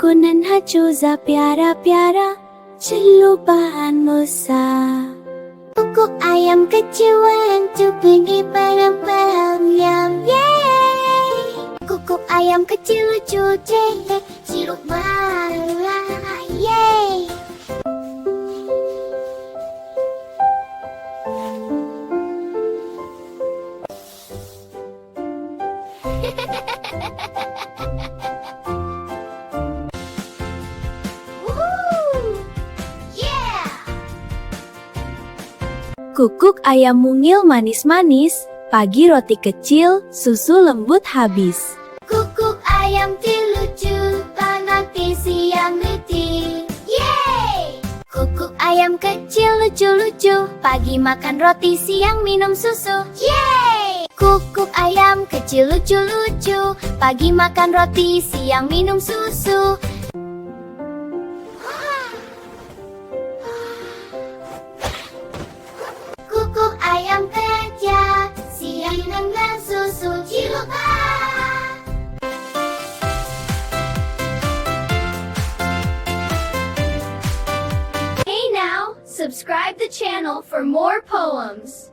को नन्हा चूजा प्यारा प्यारा चलो bahan सा Kuku ayam kecil untuk pergi bareng-bareng Yeay Kuku ayam kecil lucu cetek Ciluk marah Yeay Kukuk ayam mungil manis-manis, pagi roti kecil, susu lembut habis. Kukuk ayam lucu, nanti siang letih. Yeay! Kukuk ayam kecil lucu-lucu, pagi makan roti, siang minum susu. Yeay! Kukuk ayam kecil lucu-lucu, pagi makan roti, siang minum susu. Kukuk ayam kerja, siang minum susu ciluk. Hey now, subscribe the channel for more poems.